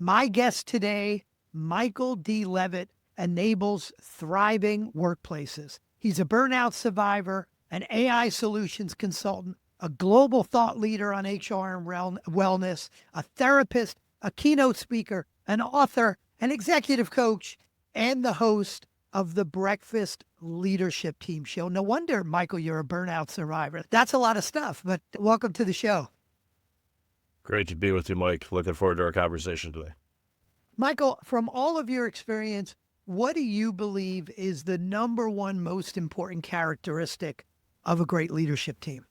My guest today, Michael D. Levitt, enables thriving workplaces. He's a burnout survivor, an AI solutions consultant, a global thought leader on HR and wellness, a therapist, a keynote speaker, an author, an executive coach, and the host of the Breakfast Leadership Team show. No wonder, Michael, you're a burnout survivor. That's a lot of stuff, but welcome to the show. Great to be with you, Mike. Looking forward to our conversation today. Michael, from all of your experience, what do you believe is the number one most important characteristic of a great leadership team?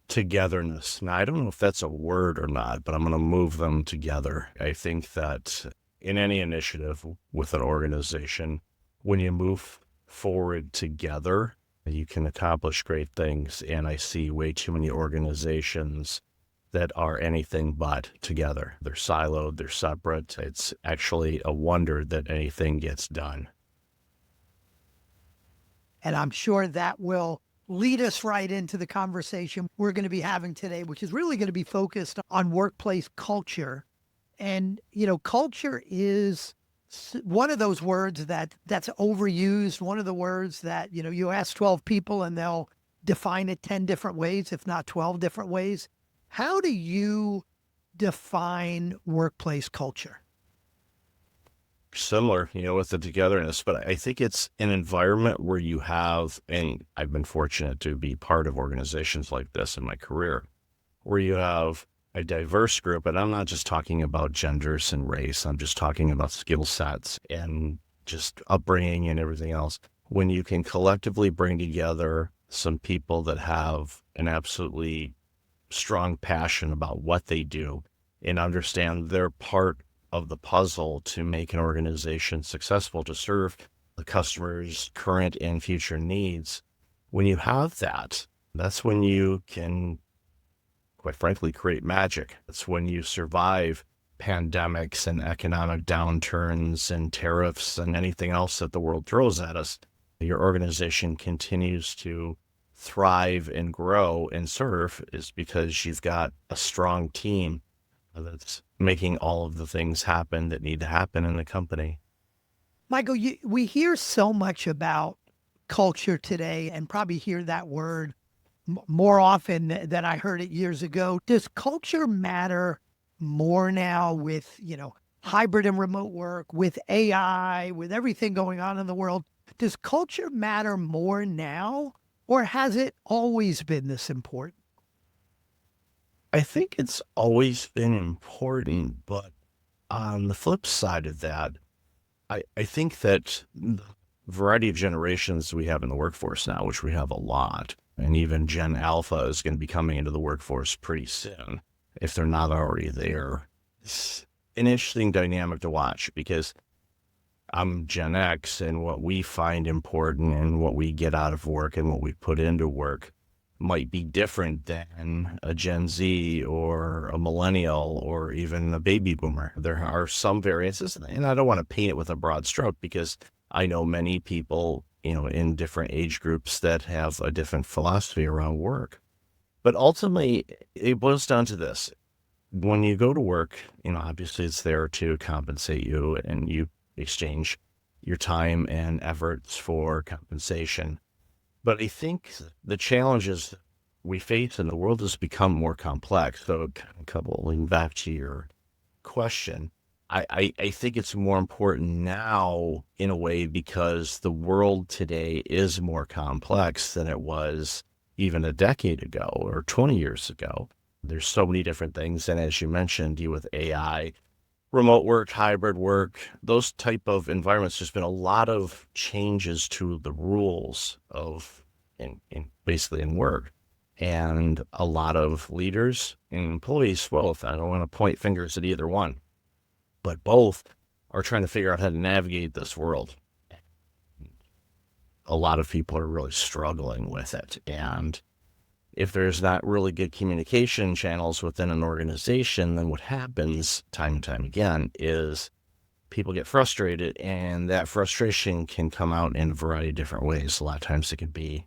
Togetherness. Now, I don't know if that's a word or not, but I'm going to move them together. I think that in any initiative with an organization, when you move forward together, you can accomplish great things. And I see way too many organizations that are anything but together. They're siloed, they're separate. It's actually a wonder that anything gets done. And I'm sure that will lead us right into the conversation we're going to be having today, which is really going to be focused on workplace culture. And, culture is one of those words that's overused, one of the words that, you ask 12 people and they'll define it 10 different ways, if not 12 different ways. How do you define workplace culture? Similar, with the togetherness, but I think it's an environment where you have, and I've been fortunate to be part of organizations like this in my career, where you have a diverse group, and I'm not just talking about genders and race, I'm just talking about skill sets and just upbringing and everything else. When you can collectively bring together some people that have an absolutely strong passion about what they do and understand their part of the puzzle to make an organization successful, to serve the customer's current and future needs. When you have that, that's when you can, quite frankly, create magic. That's when you survive pandemics and economic downturns and tariffs and anything else that the world throws at us. Your organization continues to thrive and grow and serve is because you've got a strong team that's making all of the things happen that need to happen in the company. Michael, we hear so much about culture today and probably hear that word more often than I heard it years ago. Does culture matter more now with, hybrid and remote work, with AI, with everything going on in the world? Does culture matter more now, or has it always been this important? I think it's always been important, but on the flip side of that, I think that the variety of generations we have in the workforce now, which we have a lot, and even Gen Alpha is going to be coming into the workforce pretty soon, if they're not already there. It's an interesting dynamic to watch because I'm Gen X, and what we find important and what we get out of work and what we put into work might be different than a Gen Z or a millennial or even a baby boomer. There are some variances, and I don't want to paint it with a broad stroke because I know many people, in different age groups that have a different philosophy around work. But ultimately, it boils down to this. When you go to work, obviously it's there to compensate you and you exchange your time and efforts for compensation. But I think the challenges we face in the world has become more complex. So kind of coupling back to your question, I think it's more important now in a way because the world today is more complex than it was even a decade ago or 20 years ago. There's so many different things. And as you mentioned, with AI, remote work, hybrid work, those type of environments, there's been a lot of changes to the rules of basically in work. And a lot of leaders and employees, well, I don't want to point fingers at either one, but both are trying to figure out how to navigate this world. A lot of people are really struggling with it. And if there's not really good communication channels within an organization, then what happens time and time again is people get frustrated, and that frustration can come out in a variety of different ways. A lot of times it could be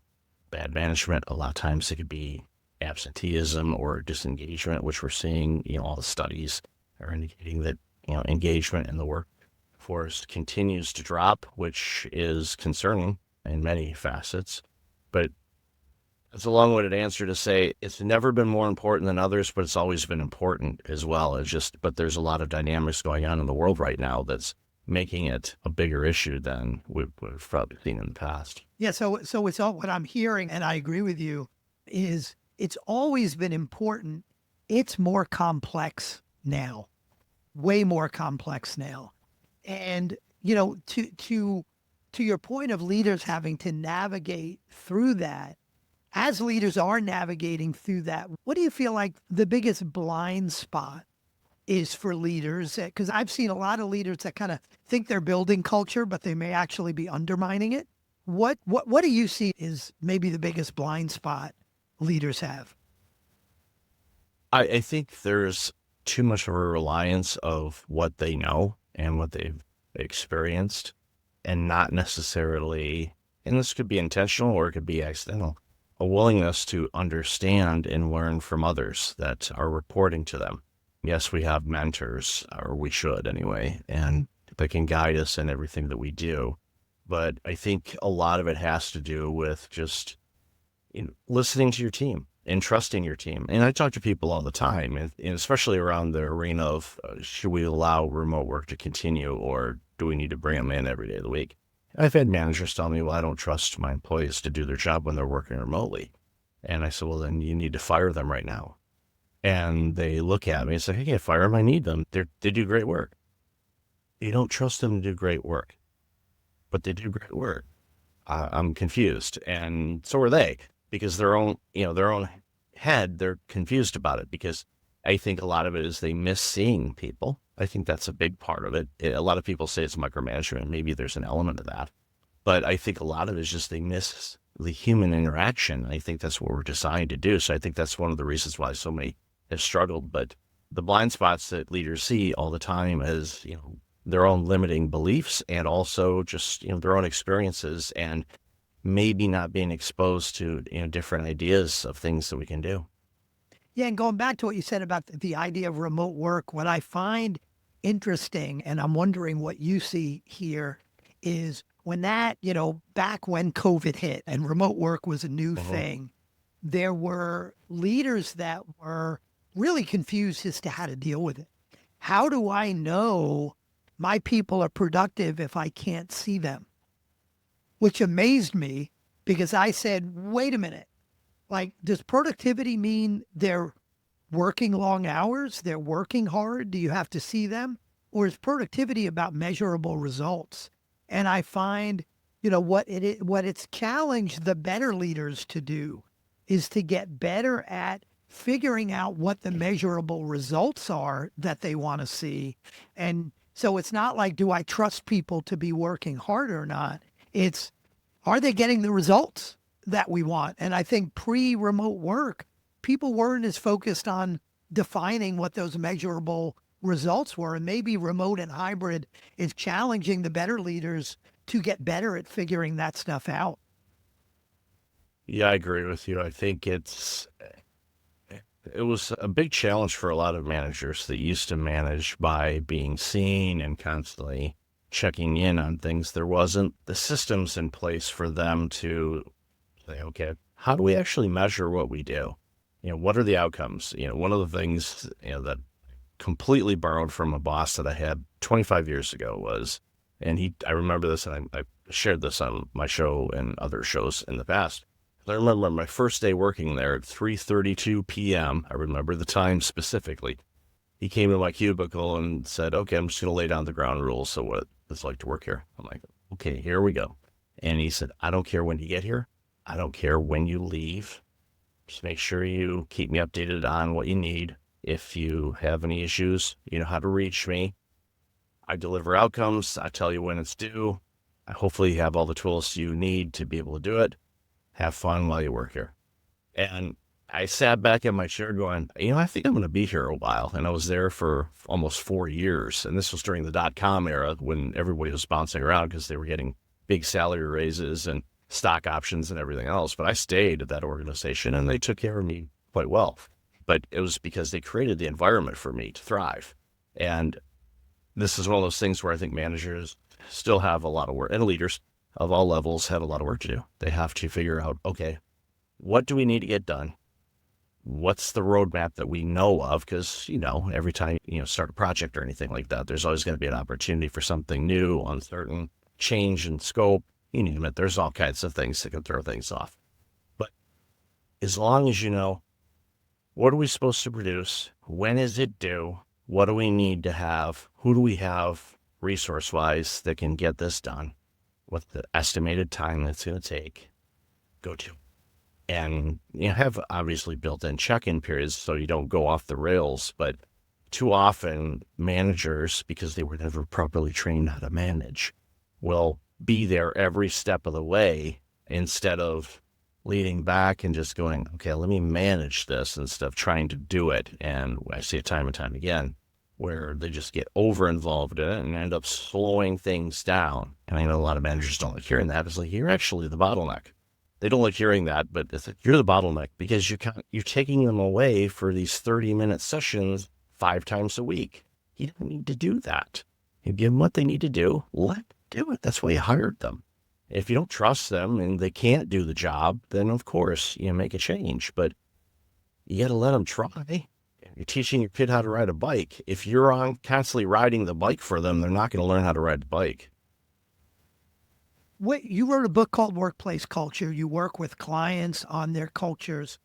bad management. A lot of times it could be absenteeism or disengagement, which we're seeing, all the studies are indicating that, engagement in the workforce continues to drop, which is concerning in many facets. But it's a long-winded answer to say it's never been more important than others, but it's always been important as well. But there's a lot of dynamics going on in the world right now that's making it a bigger issue than we've probably seen in the past. Yeah, so it's all what I'm hearing, and I agree with you, is it's always been important. It's more complex now, way more complex now. And to your point of leaders having to navigate through that, as leaders are navigating through that, what do you feel like the biggest blind spot is for leaders? Because I've seen a lot of leaders that kind of think they're building culture, but they may actually be undermining it. What do you see is maybe the biggest blind spot leaders have? I think there's too much of a reliance of what they know and what they've experienced, and not necessarily, and this could be intentional or it could be accidental, a willingness to understand and learn from others that are reporting to them. Yes, we have mentors, or we should anyway, and they can guide us in everything that we do. But I think a lot of it has to do with just listening to your team and trusting your team. And I talk to people all the time, and especially around the arena of should we allow remote work to continue, or do we need to bring them in every day of the week? I've had managers tell me, well, I don't trust my employees to do their job when they're working remotely. And I said, well, then you need to fire them right now. And they look at me and say, I can't fire them. I need them. They do great work. You don't trust them to do great work, but they do great work. I'm confused. And so are they, because their own head, they're confused about it, because I think a lot of it is they miss seeing people. I think that's a big part of it. A lot of people say it's micromanagement. Maybe there's an element of that. But I think a lot of it is just they miss the human interaction. I think that's what we're designed to do. So I think that's one of the reasons why so many have struggled. But the blind spots that leaders see all the time is, their own limiting beliefs, and also just, their own experiences, and maybe not being exposed to, different ideas of things that we can do. Yeah, and going back to what you said about the idea of remote work, what I find interesting, and I'm wondering what you see here, is when back when COVID hit and remote work was a new thing, there were leaders that were really confused as to how to deal with it. How do I know my people are productive if I can't see them? Which amazed me, because I said, wait a minute. Like, does productivity mean they're working long hours? They're working hard? Do you have to see them? Or is productivity about measurable results? And I find, what it's challenged the better leaders to do is to get better at figuring out what the measurable results are that they want to see. And so it's not like, do I trust people to be working hard or not? It's, are they getting the results that we want? And I think pre-remote work, people weren't as focused on defining what those measurable results were. And maybe remote and hybrid is challenging the better leaders to get better at figuring that stuff out. Yeah, I agree with you. I think it was a big challenge for a lot of managers that used to manage by being seen and constantly checking in on things. There wasn't the systems in place for them to say, okay, how do we actually measure what we do? What are the outcomes? One of the things, that completely borrowed from a boss that I had 25 years ago was, and I remember this, and I shared this on my show and other shows in the past. I remember my first day working there at 3:32 p.m. I remember the time specifically. He came to my cubicle and said, okay, I'm just going to lay down the ground rules of what it's like to work here. I'm like, okay, here we go. And he said, I don't care when you get here. I don't care when you leave. Just make sure you keep me updated on what you need. If you have any issues, you know how to reach me. I deliver outcomes. I tell you when it's due. Hopefully you have all the tools you need to be able to do it. Have fun while you work here. And I sat back in my chair going, I think I'm going to be here a while. And I was there for almost 4 years. And this was during the .com era when everybody was bouncing around because they were getting big salary raises and stock options and everything else. But I stayed at that organization and they took care of me quite well. But it was because they created the environment for me to thrive. And this is one of those things where I think managers still have a lot of work, and leaders of all levels have a lot of work to do. They have to figure out, okay, what do we need to get done? What's the roadmap that we know of? Because, every time, start a project or anything like that, there's always going to be an opportunity for something new, uncertain, change in scope, you name it. There's all kinds of things that can throw things off. But as long as you know, what are we supposed to produce? When is it due? What do we need to have? Who do we have resource-wise that can get this done? What's the estimated time that's going to take? Go to. And have obviously built-in check-in periods so you don't go off the rails. But too often, managers, because they were never properly trained how to manage, will be there every step of the way instead of leading back and just going, okay, let me manage this instead of trying to do it. And I see it time and time again where they just get over involved in it and end up slowing things down. And I know a lot of managers don't like hearing that. It's like, you're actually the bottleneck. They don't like hearing that, but it's like, you're the bottleneck because you're taking them away for these 30-minute sessions 5 times a week. You don't need to do that. You give them what they need to do. Let them do it. That's why you hired them. If you don't trust them and they can't do the job, then of course you make a change. But you got to let them try. You're teaching your kid how to ride a bike. If you're on constantly riding the bike for them, they're not going to learn how to ride the bike. You wrote a book called Workplace Culture. You work with clients on their cultures.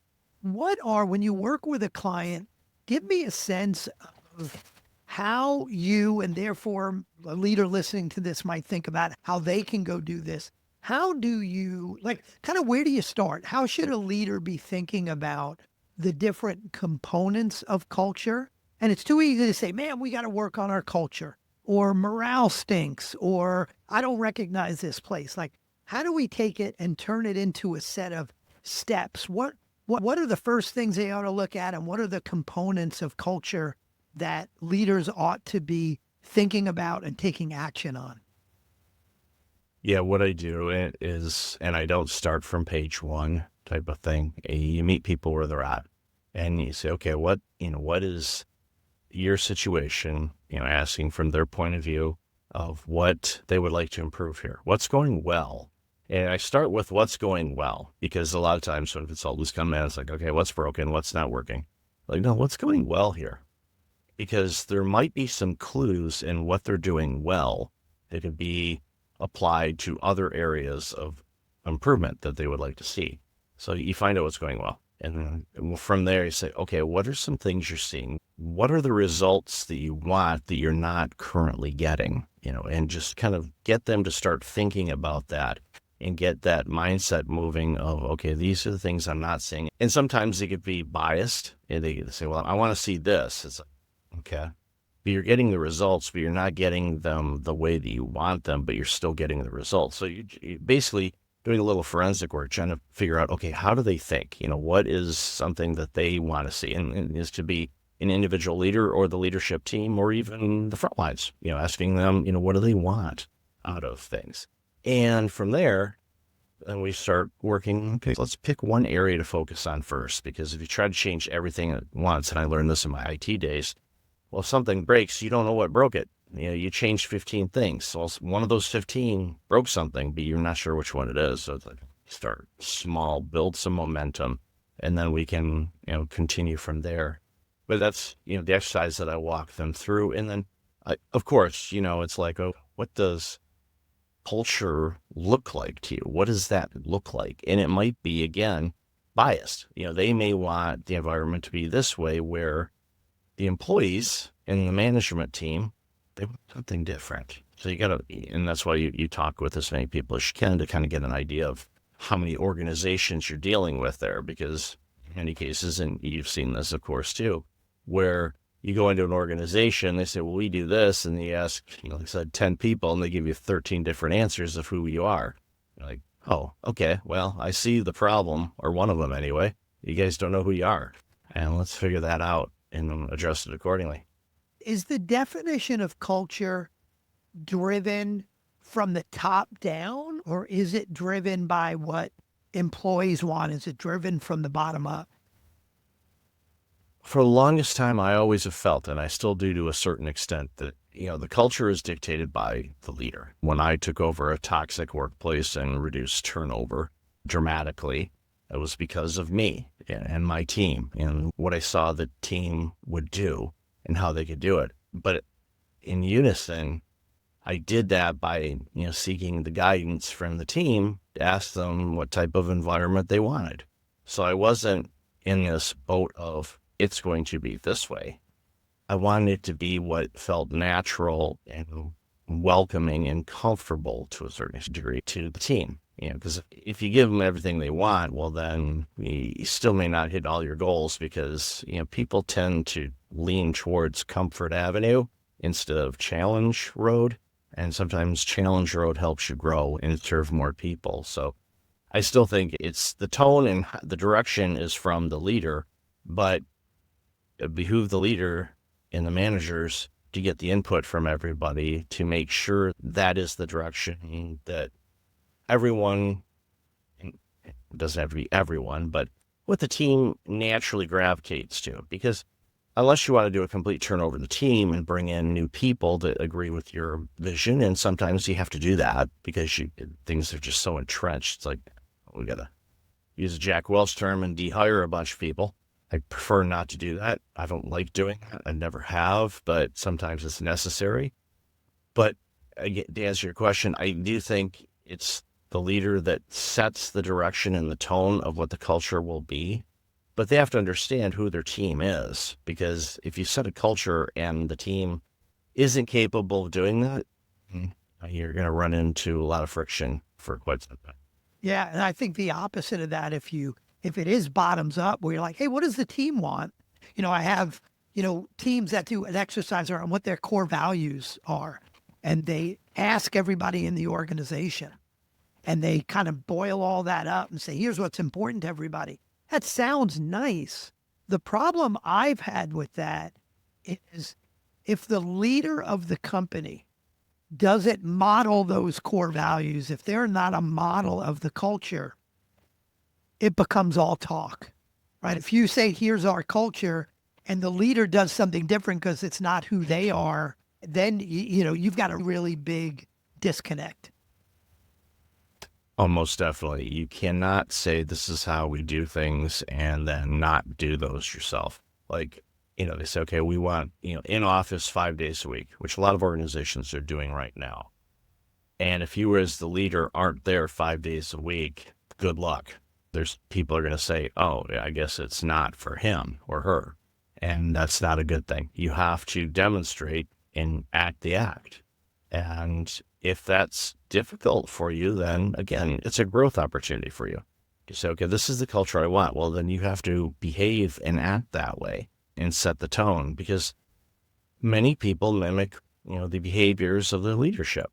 When you work with a client, give me a sense of how you, and therefore a leader listening to this might think about how they can go do this. How do you, where do you start? How should a leader be thinking about the different components of culture? And it's too easy to say, man, we got to work on our culture, or morale stinks, or I don't recognize this place. How do we take it and turn it into a set of steps? What are the first things they ought to look at, and what are the components of culture that leaders ought to be thinking about and taking action on? Yeah, what I do is, and I don't start from page 1 type of thing. You meet people where they're at and you say, okay, what is your situation, asking from their point of view of what they would like to improve here. What's going well? And I start with what's going well, because a lot of times when consultants come in, it's like, okay, what's broken? What's not working? Like, no, what's going well here? Because there might be some clues in what they're doing well that could be applied to other areas of improvement that they would like to see. So you find out what's going well. And then from there, you say, okay, what are some things you're seeing? What are the results that you want that you're not currently getting? And just kind of get them to start thinking about that and get that mindset moving of, okay, these are the things I'm not seeing. And sometimes they could be biased and they say, well, I want to see this. It's like, okay, but you're getting the results, but you're not getting them the way that you want them, but you're still getting the results. So you basically doing a little forensic work, trying to figure out, okay, how do they think? What is something that they want to see? And is to be an individual leader or the leadership team or even the front lines, asking them, what do they want out of things? And from there, then we start working, okay, let's pick one area to focus on first, because if you try to change everything at once, and I learned this in my IT days, well, if something breaks, you don't know what broke it. You changed 15 things. So one of those 15 broke something, but you're not sure which one it is. So it's like, start small, build some momentum, and then we can, continue from there. But that's, the exercise that I walk them through. And then, of course, it's like, oh, what does culture look like to you? What does that look like? And it might be, again, biased. They may want the environment to be this way, where the employees and the management team, they want something different. So you got to, and that's why you talk with as many people as you can to kind of get an idea of how many organizations you're dealing with there, because in many cases, and you've seen this, of course, too, where you go into an organization, they say, well, we do this. And you ask, like I said, 10 people, and they give you 13 different answers of who you are. You're like, oh, okay, well, I see the problem, or one of them anyway. You guys don't know who you are. And let's figure that out and adjust it accordingly. Is the definition of culture driven from the top down, or is it driven by what employees want? Is it driven from the bottom up? For the longest time, I always have felt, and I still do to a certain extent, that the culture is dictated by the leader. When I took over a toxic workplace and reduced turnover dramatically, it was because of me and my team and what I saw the team would do and how they could do it. But in unison, I did that by seeking the guidance from the team to ask them what type of environment they wanted. So I wasn't in this boat of it's going to be this way. I wanted it to be what felt natural and welcoming and comfortable to a certain degree to the team. Because if you give them everything they want, well, then you still may not hit all your goals because, people tend to lean towards comfort avenue instead of challenge road. And sometimes challenge road helps you grow and serve more people. So I still think it's the tone and the direction is from the leader, but it behooves the leader and the managers to get the input from everybody to make sure that is the direction that everyone, it doesn't have to be everyone, but what the team naturally gravitates to. Because unless you want to do a complete turnover of the team and bring in new people that agree with your vision, and sometimes you have to do that because things are just so entrenched. It's like, we got to use a Jack Welch term and de-hire a bunch of people. I prefer not to do that. I don't like doing that. I never have, but sometimes it's necessary. But again, to answer your question, I do think it's the leader that sets the direction and the tone of what the culture will be. But they have to understand who their team is, because if you set a culture and the team isn't capable of doing that, you're going to run into a lot of friction for quite some time. Yeah, and I think the opposite of that, if it is bottoms up, where you're like, hey, what does the team want? I have, teams that do an exercise on what their core values are, and they ask everybody in the organization, and they kind of boil all that up and say, here's what's important to everybody. That sounds nice. The problem I've had with that is if the leader of the company doesn't model those core values, if they're not a model of the culture, it becomes all talk, right? If you say, here's our culture, and the leader does something different because it's not who they are, then, you've got a really big disconnect. Oh, most definitely. You cannot say this is how we do things and then not do those yourself. Like, they say, okay, we want, in office 5 days a week, which a lot of organizations are doing right now. And if you as the leader aren't there 5 days a week, good luck. There's people are going to say, oh, I guess it's not for him or her. And that's not a good thing. You have to demonstrate and act the act. And if that's difficult for you, then again, it's a growth opportunity for you. You say, okay, this is the culture I want. Well, then you have to behave and act that way and set the tone, because many people mimic, the behaviors of their leadership.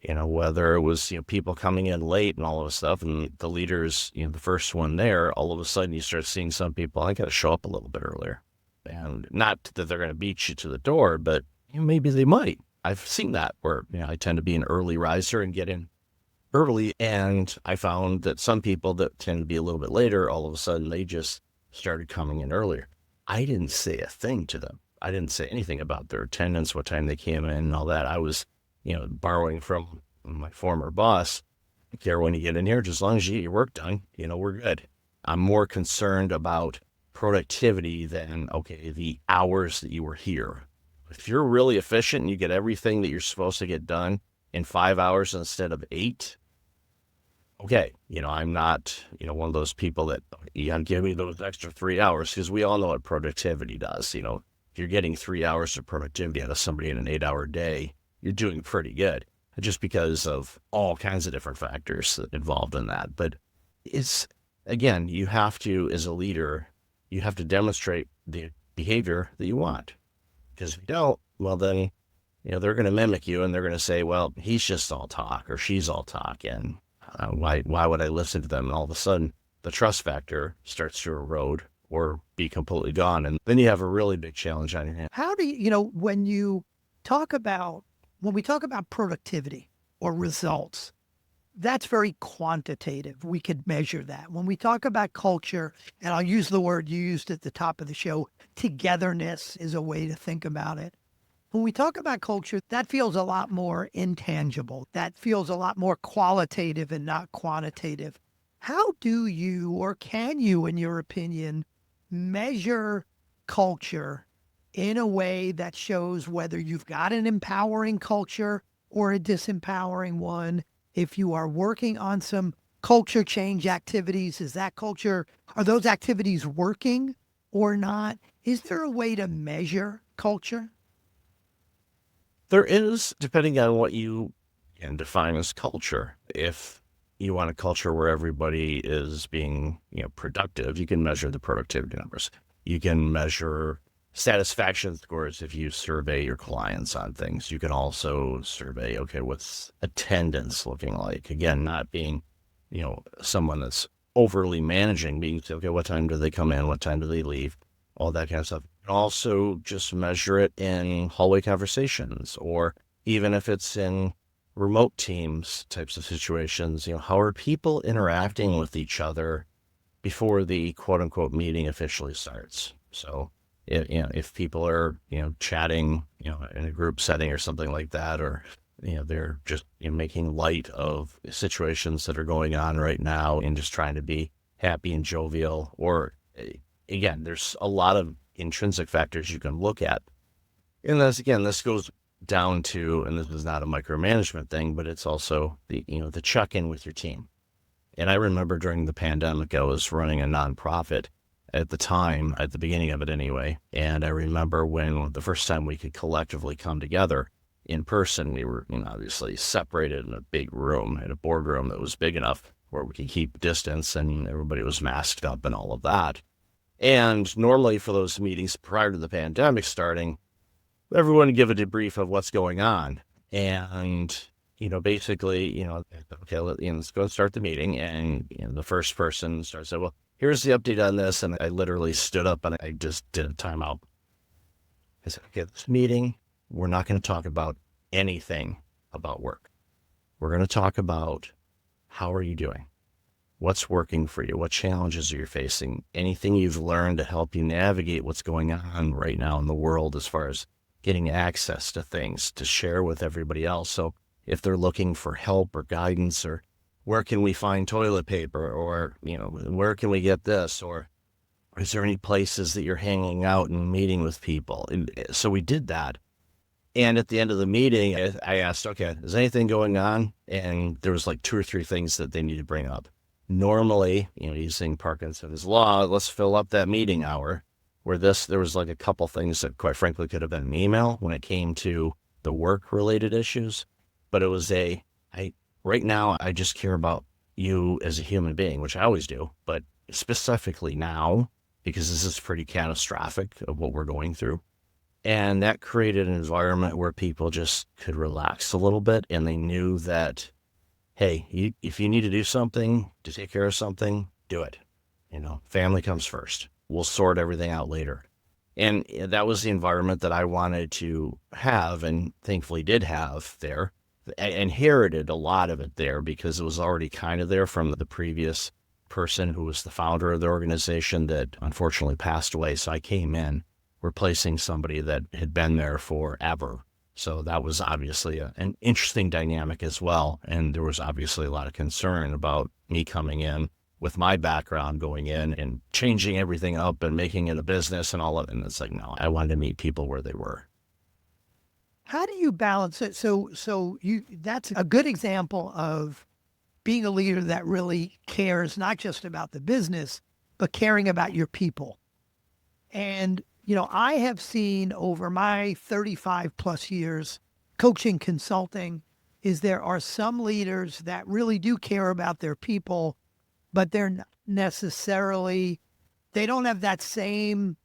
Whether it was, people coming in late and all of this stuff, and the leader's, the first one there, all of a sudden you start seeing some people, I got to show up a little bit earlier. And not that they're going to beat you to the door, but maybe they might. I've seen that where, I tend to be an early riser and get in early. And I found that some people that tend to be a little bit later, all of a sudden they just started coming in earlier. I didn't say a thing to them. I didn't say anything about their attendance, what time they came in and all that. I was, borrowing from my former boss. I don't care when you get in here, just as long as you get your work done, we're good. I'm more concerned about productivity than, okay, the hours that you were here. If you're really efficient and you get everything that you're supposed to get done in 5 hours instead of 8, okay, I'm not, one of those people that you got to give me those extra 3 hours, because we all know what productivity does. If you're getting 3 hours of productivity out of somebody in an 8-hour day, you're doing pretty good, just because of all kinds of different factors involved in that. But it's, again, you have to, as a leader, you have to demonstrate the behavior that you want. Because if you don't, well, then, they're going to mimic you and they're going to say, well, he's just all talk or she's all talk. And why would I listen to them? And all of a sudden, the trust factor starts to erode or be completely gone. And then you have a really big challenge on your hands. How do you, when we talk about productivity or results, That's very quantitative. We could measure that. When we talk about culture, and I'll use the word you used at the top of the show, togetherness is a way to think about it. When we talk about culture, that feels a lot more intangible. That feels a lot more qualitative and not quantitative. How do you, or can you, in your opinion, measure culture in a way that shows whether you've got an empowering culture or a disempowering one? If you are working on some culture change activities, are those activities working or not? Is there a way to measure culture? There is, depending on what you can define as culture. If you want a culture where everybody is being, productive, you can measure the productivity numbers. You can measure satisfaction scores if you survey your clients on things. You can also survey, okay, what's attendance looking like? Again, not being, someone that's overly managing, being, okay, what time do they come in? What time do they leave? All that kind of stuff. Also just measure it in hallway conversations, or even if it's in remote teams types of situations, how are people interacting with each other before the quote unquote meeting officially starts? So if people are, chatting, in a group setting or something like that, or, they're just making light of situations that are going on right now and just trying to be happy and jovial, or again, there's a lot of intrinsic factors you can look at. And this goes down to, and this is not a micromanagement thing, but it's also the check-in with your team. And I remember during the pandemic, I was running a nonprofit at the time, at the beginning of it anyway. And I remember when the first time we could collectively come together in person, we were obviously separated in a big room, in a boardroom that was big enough where we could keep distance, and everybody was masked up and all of that. And normally for those meetings prior to the pandemic starting, everyone would give a debrief of what's going on. And, basically, okay, let's go and start the meeting. And, the first person starts saying, well, here's the update on this. And I literally stood up and I just did a timeout. I said, okay, this meeting, we're not going to talk about anything about work. We're going to talk about how are you doing? What's working for you? What challenges are you facing? Anything you've learned to help you navigate what's going on right now in the world as far as getting access to things to share with everybody else. So if they're looking for help or guidance, or where can we find toilet paper, or, where can we get this, or is there any places that you're hanging out and meeting with people? And so we did that. And at the end of the meeting, I asked, okay, is anything going on? And there was like 2 or 3 things that they need to bring up. Normally, using Parkinson's law, let's fill up that meeting hour. Where there was like a couple things that quite frankly could have been an email when it came to the work related issues. But it was right now, I just care about you as a human being, which I always do, but specifically now, because this is pretty catastrophic of what we're going through. And that created an environment where people just could relax a little bit, and they knew that, hey, if you need to do something, to take care of something, do it. Family comes first. We'll sort everything out later. And that was the environment that I wanted to have, and thankfully did have there. I inherited a lot of it there because it was already kind of there from the previous person who was the founder of the organization that unfortunately passed away. So I came in replacing somebody that had been there forever. So that was obviously an interesting dynamic as well. And there was obviously a lot of concern about me coming in with my background, going in and changing everything up and making it a business and all of it. And it's like, no, I wanted to meet people where they were. How do you balance it? That's a good example of being a leader that really cares not just about the business, but caring about your people. And, I have seen over my 35 plus years coaching consulting is there are some leaders that really do care about their people, but they're not necessarily, they don't have that same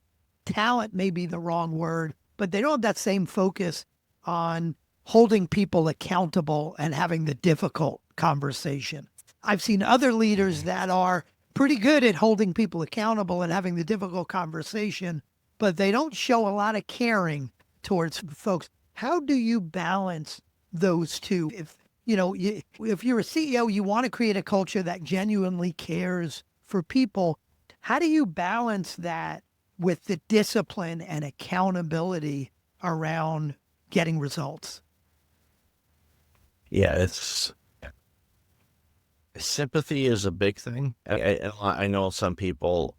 talent, may be the wrong word, but they don't have that same focus on holding people accountable and having the difficult conversation. I've seen other leaders that are pretty good at holding people accountable and having the difficult conversation, but they don't show a lot of caring towards folks. How do you balance those two? If if you're a CEO, you want to create a culture that genuinely cares for people. How do you balance that with the discipline and accountability around getting results? Yeah, sympathy is a big thing. I know some people,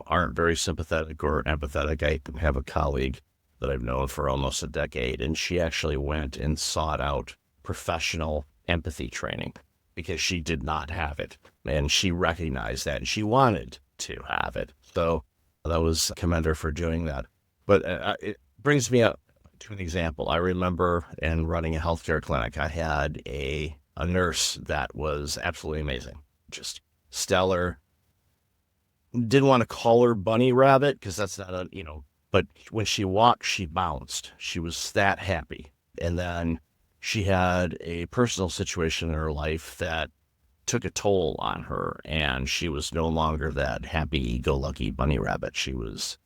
aren't very sympathetic or empathetic. I have a colleague that I've known for almost a decade, and she actually went and sought out professional empathy training because she did not have it. And she recognized that and she wanted to have it. So that was commend her for doing that. But it brings me up to an example. I remember in running a healthcare clinic, I had a nurse that was absolutely amazing, just stellar. Didn't want to call her Bunny Rabbit because that's not but when she walked, she bounced. She was that happy. And then she had a personal situation in her life that took a toll on her, and she was no longer that happy-go-lucky bunny rabbit. She was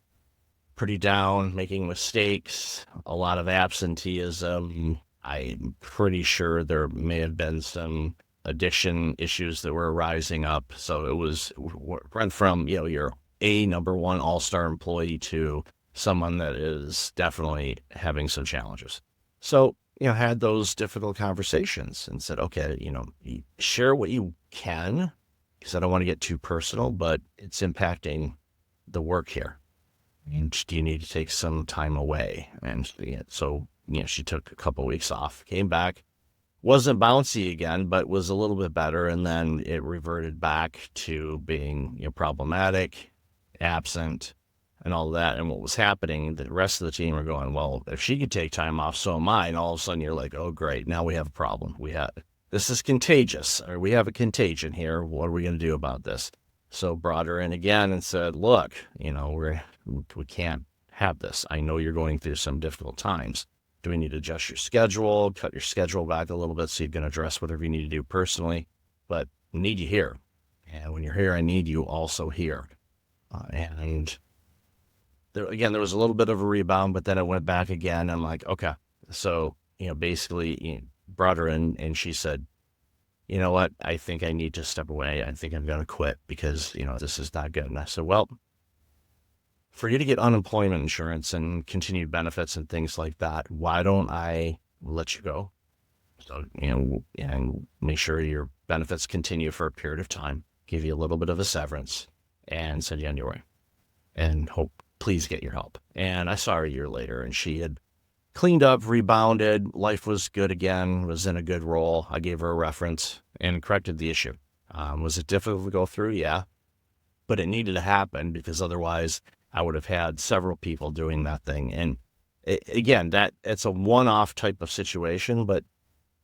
pretty down, making mistakes, a lot of absenteeism. I'm pretty sure there may have been some addiction issues that were rising up. So went from, your number one all-star employee to someone that is definitely having some challenges. So, had those difficult conversations and said, okay, share what you can, because I don't want to get too personal, but it's impacting the work here. And do you need to take some time away? And so, she took a couple of weeks off, came back, wasn't bouncy again, but was a little bit better. And then it reverted back to being problematic, absent, and all that. And what was happening, the rest of the team are going, well, if she could take time off, so am I. And all of a sudden you're like, oh, great. Now we have a problem. This is contagious, or we have a contagion here. What are we going to do about this? So brought her in again and said, look, we can't have this. I know you're going through some difficult times. Do we need to adjust your schedule, cut your schedule back a little bit so you can address whatever you need to do personally? But I need you here. And when you're here, I need you also here. And there was a little bit of a rebound, but then it went back again. I'm like, okay. So, basically brought her in and she said, you know what? I think I need to step away. I think I'm going to quit because, this is not good. And I said, well, for you to get unemployment insurance and continued benefits and things like that, why don't I let you go? So, and make sure your benefits continue for a period of time, give you a little bit of a severance, and send you on your way. And please get your help. And I saw her a year later, and she had cleaned up, rebounded, life was good again, was in a good role. I gave her a reference and corrected the issue. Was it difficult to go through? Yeah. But it needed to happen because otherwise I would have had several people doing that thing. And again, it's a one-off type of situation, but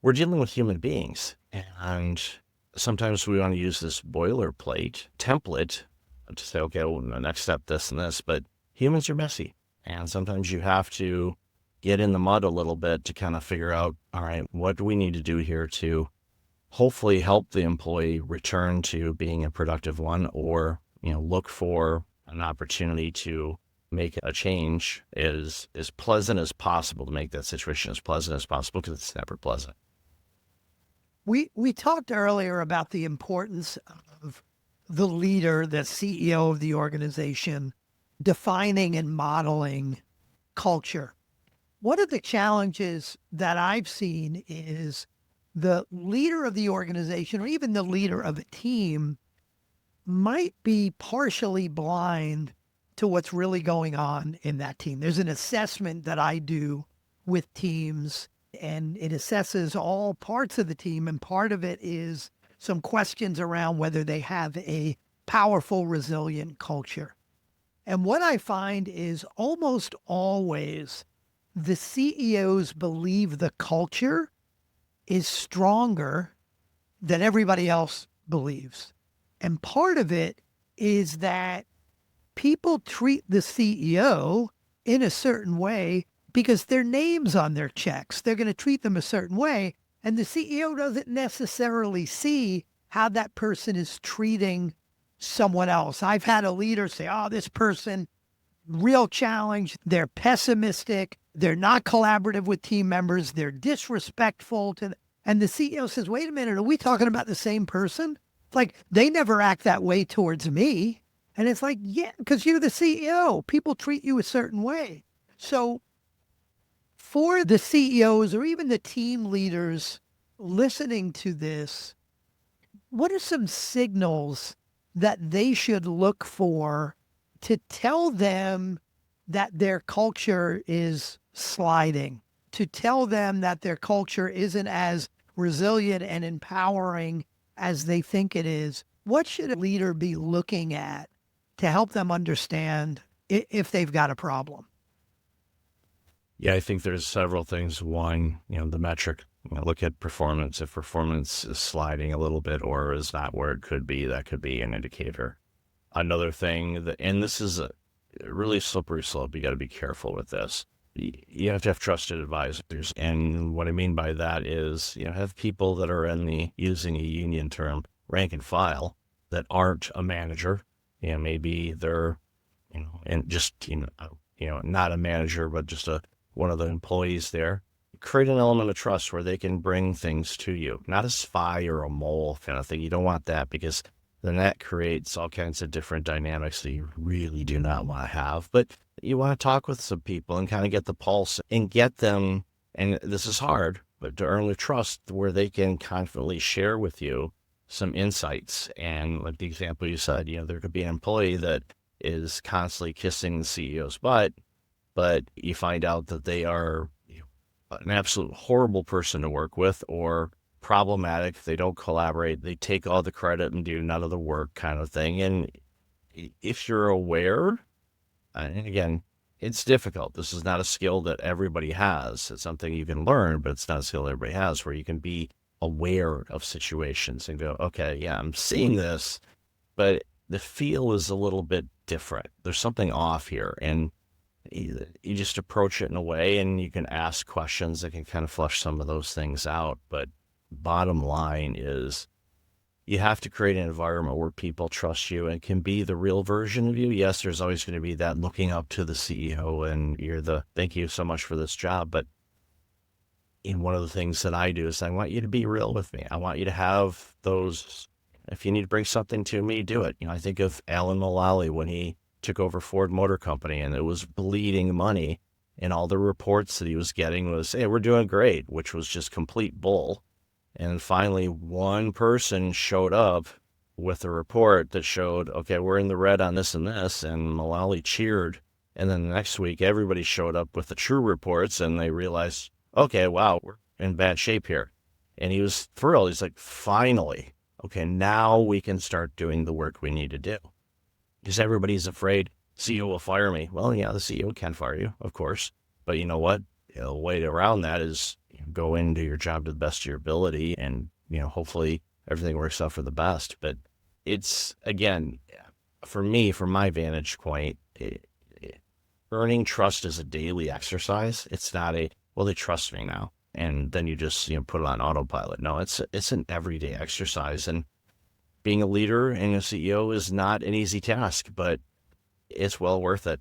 we're dealing with human beings. And sometimes we want to use this boilerplate template to say, okay, well, the next step, this and this, but humans are messy. And sometimes you have to get in the mud a little bit to kind of figure out, all right, what do we need to do here to hopefully help the employee return to being a productive one, or, look for an opportunity to make a change as pleasant as possible, to make that situation as pleasant as possible, because it's never pleasant. We talked earlier about the importance of the leader, the CEO of the organization, defining and modeling culture. One of the challenges that I've seen is the leader of the organization, or even the leader of a team, might be partially blind to what's really going on in that team. There's an assessment that I do with teams, and it assesses all parts of the team. And part of it is some questions around whether they have a powerful, resilient culture. And what I find is almost always the CEOs believe the culture is stronger than everybody else believes. And part of it is that people treat the CEO in a certain way because their name's on their checks. They're going to treat them a certain way. And the CEO doesn't necessarily see how that person is treating someone else. I've had a leader say, oh, this person, real challenge. They're pessimistic. They're not collaborative with team members. They're disrespectful to them. And the CEO says, wait a minute, are we talking about the same person? It's like, they never act that way towards me. And it's like, yeah, because you're the CEO. People treat you a certain way. So for the CEOs or even the team leaders listening to this, what are some signals that they should look for to tell them that their culture is sliding, to tell them that their culture isn't as resilient and empowering as they think it is? What should a leader be looking at to help them understand if they've got a problem? Yeah, I think there's several things. One, the metric, look at performance. If performance is sliding a little bit or is not where it could be, that could be an indicator. Another thing that, and this is a really slippery slope, you got to be careful with this. You have to have trusted advisors. And what I mean by that is, have people that are in the, using a union term, rank and file, that aren't a manager. Maybe they're, and just, not a manager, but just one of the employees there. Create an element of trust where they can bring things to you, not a spy or a mole kind of thing. You don't want that, because then that creates all kinds of different dynamics that you really do not want to have. But you want to talk with some people and kind of get the pulse and get them, and this is hard, but to earn their trust where they can confidently share with you some insights. And like the example you said, there could be an employee that is constantly kissing the CEO's butt, but you find out that they are an absolute horrible person to work with, or problematic. They don't collaborate. They take all the credit and do none of the work, kind of thing. And if you're aware, and again, it's difficult. This is not a skill that everybody has. It's something you can learn, but it's not a skill everybody has, where you can be aware of situations and go, okay, yeah, I'm seeing this, but the feel is a little bit different. There's something off here. And you just approach it in a way, and you can ask questions that can kind of flush some of those things out. But bottom line is, you have to create an environment where people trust you and can be the real version of you. Yes, there's always going to be that looking up to the CEO and you're the, thank you so much for this job. But one of the things that I do is I want you to be real with me. I want you to have those, if you need to bring something to me, do it. I think of Alan Mulally when he took over Ford Motor Company and it was bleeding money, and all the reports that he was getting was, hey, we're doing great, which was just complete bull. And finally, one person showed up with a report that showed, okay, we're in the red on this and this, and Mulally cheered. And then the next week, everybody showed up with the true reports, and they realized, okay, wow, we're in bad shape here. And he was thrilled. He's like, finally, okay, now we can start doing the work we need to do. Because everybody's afraid CEO will fire me. Well, yeah, the CEO can fire you, of course. But you know what? The way around that is go in and do your job to the best of your ability, and hopefully everything works out for the best. But it's, again, for me, from my vantage point, earning trust is a daily exercise. It's not a, well, they trust me now, and then you just put it on autopilot. No, it's an everyday exercise. And being a leader and a CEO is not an easy task, but it's well worth it.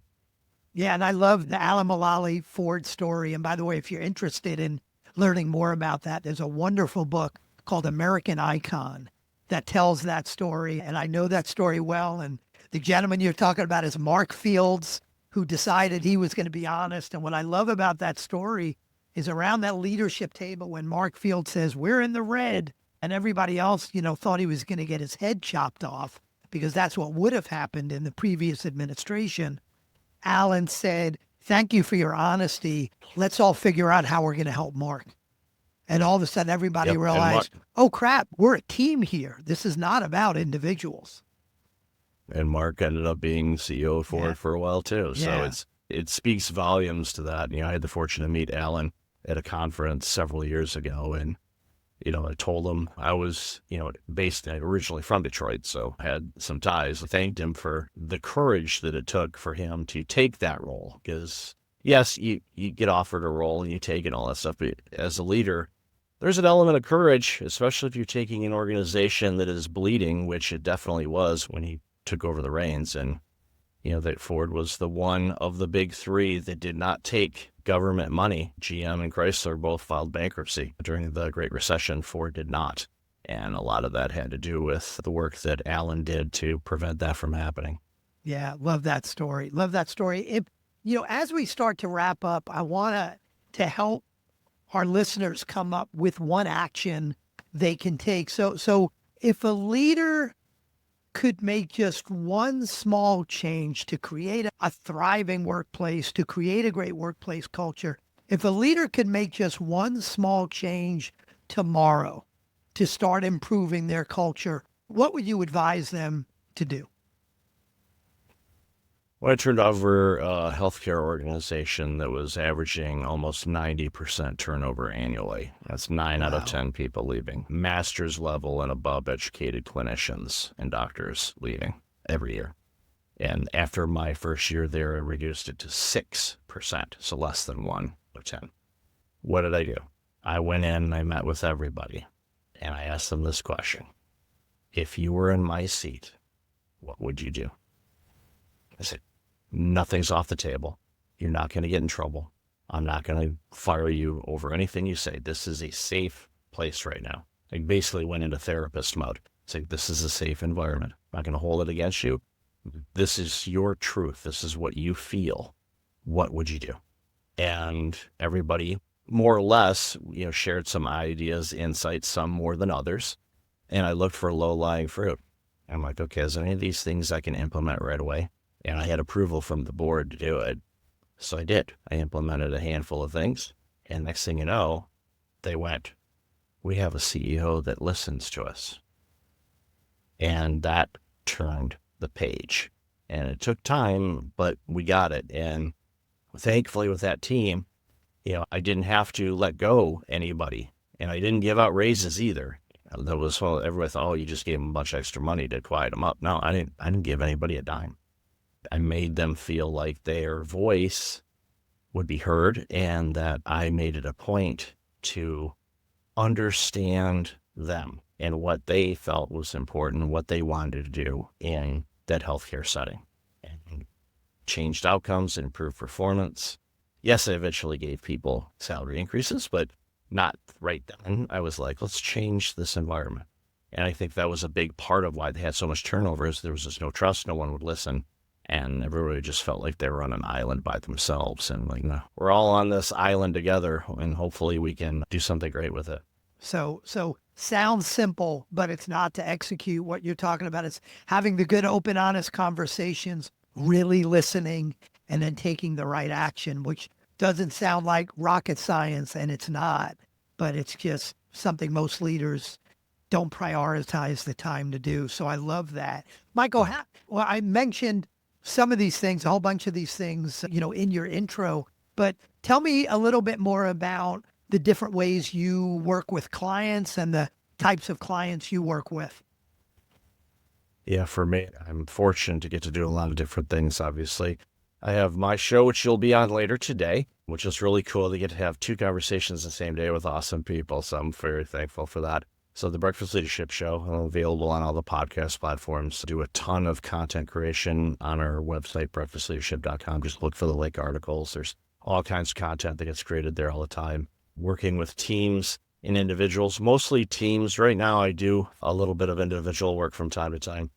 Yeah, and I love the Alan Mulally Ford story. And by the way, if you're interested in learning more about that, there's a wonderful book called American Icon that tells that story. And I know that story well. And the gentleman you're talking about is Mark Fields, who decided he was going to be honest. And what I love about that story is around that leadership table when Mark Fields says, we're in the red, and everybody else, thought he was going to get his head chopped off, because that's what would have happened in the previous administration. Alan said, thank you for your honesty. Let's all figure out how we're going to help Mark. And all of a sudden, everybody Yep. realized, oh, crap, we're a team here. This is not about individuals. And Mark ended up being CEO of Ford for a while too. Yeah. So it speaks volumes to that. I had the fortune to meet Alan at a conference several years ago, and I told him I was, based originally from Detroit, so I had some ties. I thanked him for the courage that it took for him to take that role. Because yes, you get offered a role and you take it and all that stuff, but as a leader, there's an element of courage, especially if you're taking an organization that is bleeding, which it definitely was when he took over the reins. And That Ford was the one of the big three that did not take government money. GM and Chrysler both filed bankruptcy during the Great Recession. Ford did not. And a lot of that had to do with the work that Alan did to prevent that from happening. Yeah, love that story. Love that story. As we start to wrap up, I want to help our listeners come up with one action they can take. So if a leader could make just one small change to create a thriving workplace, to create a great workplace culture, if a leader could make just one small change tomorrow to start improving their culture, what would you advise them to do? Well, I turned over a healthcare organization that was averaging almost 90% turnover annually. That's 9 out of Wow. 10 people leaving. Master's level and above educated clinicians and doctors leaving every year. And after my first year there, I reduced it to 6%, so less than 1 of 10. What did I do? I went in and I met with everybody, and I asked them this question. If you were in my seat, what would you do? I said, nothing's off the table. You're not going to get in trouble. I'm not going to fire you over anything you say. This is a safe place right now. I basically went into therapist mode. Say, this is a safe environment. I'm not going to hold it against you. This is your truth. This is what you feel. What would you do? And everybody more or less, shared some ideas, insights, some more than others. And I looked for low-lying fruit. I'm like, okay, is there any of these things I can implement right away? And I had approval from the board to do it. So I did. I implemented a handful of things. And next thing you know, they went, we have a CEO that listens to us. And that turned the page. And it took time, but we got it. And thankfully with that team, I didn't have to let go anybody. And I didn't give out raises either. That was, everybody thought, you just gave them a bunch of extra money to quiet them up. No, I didn't give anybody a dime. I made them feel like their voice would be heard and that I made it a point to understand them and what they felt was important, what they wanted to do in that healthcare setting, and changed outcomes, improved performance. Yes, I eventually gave people salary increases, but not right then. I was like, let's change this environment. And I think that was a big part of why they had so much turnover is there was just no trust. No one would listen. And everybody just felt like they were on an island by themselves. And like, no, we're all on this island together, and hopefully we can do something great with it. So sounds simple, but it's not to execute what you're talking about. It's having the good, open, honest conversations, really listening, and then taking the right action, which doesn't sound like rocket science, and it's not, but it's just something most leaders don't prioritize the time to do. So I love that. Michael, I mentioned some of these things, a whole bunch of these things, in your intro, but tell me a little bit more about the different ways you work with clients and the types of clients you work with. Yeah, for me, I'm fortunate to get to do a lot of different things, obviously. I have my show, which you'll be on later today, which is really cool to get to have 2 conversations the same day with awesome people. So I'm very thankful for that. So the Breakfast Leadership Show, available on all the podcast platforms. Do a ton of content creation on our website, breakfastleadership.com. Just look for the link articles. There's all kinds of content that gets created there all the time. Working with teams and individuals, mostly teams. Right now, I do a little bit of individual work from time to time.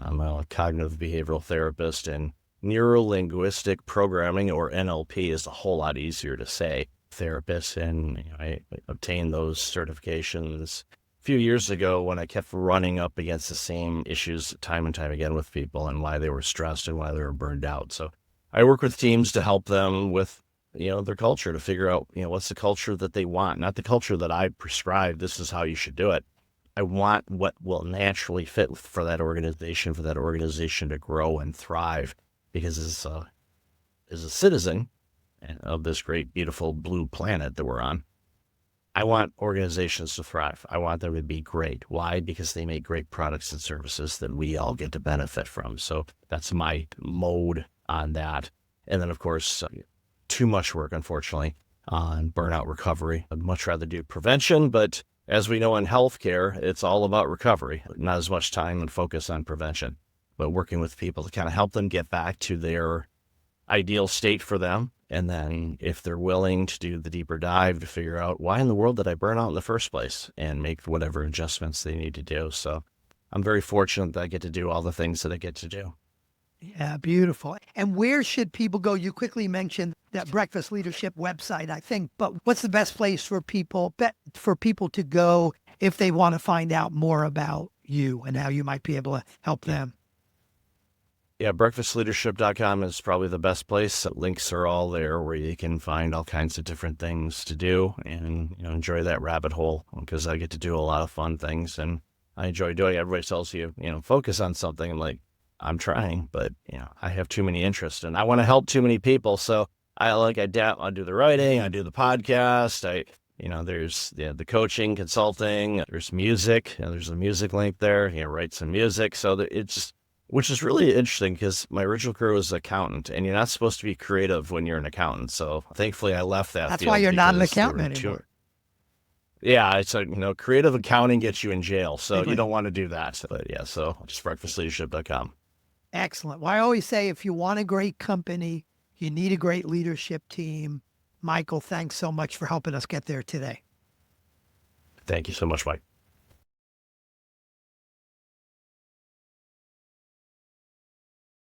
I'm a cognitive behavioral therapist, and neuro-linguistic programming, or NLP, is a whole lot easier to say. Therapist, and I obtained those certifications a few years ago when I kept running up against the same issues time and time again with people and why they were stressed and why they were burned out. So I work with teams to help them with their culture, to figure out what's the culture that they want, not the culture that I prescribe. This is how you should do it. I want what will naturally fit for that organization to grow and thrive, because as a citizen of this great, beautiful blue planet that we're on, I want organizations to thrive. I want them to be great. Why? Because they make great products and services that we all get to benefit from. So that's my mode on that. And then, of course, too much work, unfortunately, on burnout recovery. I'd much rather do prevention, but as we know in healthcare, it's all about recovery, not as much time and focus on prevention. but working with people to kind of help them get back to their ideal state for them. And then if they're willing to do the deeper dive to figure out why in the world did I burn out in the first place and make whatever adjustments they need to do. So I'm very fortunate that I get to do all the things that I get to do. Yeah, beautiful. And where should people go? You quickly mentioned that Breakfast Leadership website, I think, but what's the best place for people to go if they want to find out more about you and how you might be able to help them? Yeah, breakfastleadership.com is probably the best place. Links are all there where you can find all kinds of different things to do and enjoy that rabbit hole, because I get to do a lot of fun things and I enjoy doing it. Everybody tells you, focus on something. I'm like, I'm trying, but I have too many interests and I want to help too many people. So I do the writing, I do the podcast, there's the coaching, consulting, there's music, there's a music link there, write some music. So which is really interesting because my original career was accountant and you're not supposed to be creative when you're an accountant. So thankfully I left that That's field why you're not an because accountant anymore. Yeah, it's creative accounting gets you in jail. So you don't want to do that. But yeah, so just breakfastleadership.com. Excellent. Well, I always say if you want a great company, you need a great leadership team. Michael, thanks so much for helping us get there today. Thank you so much, Mike.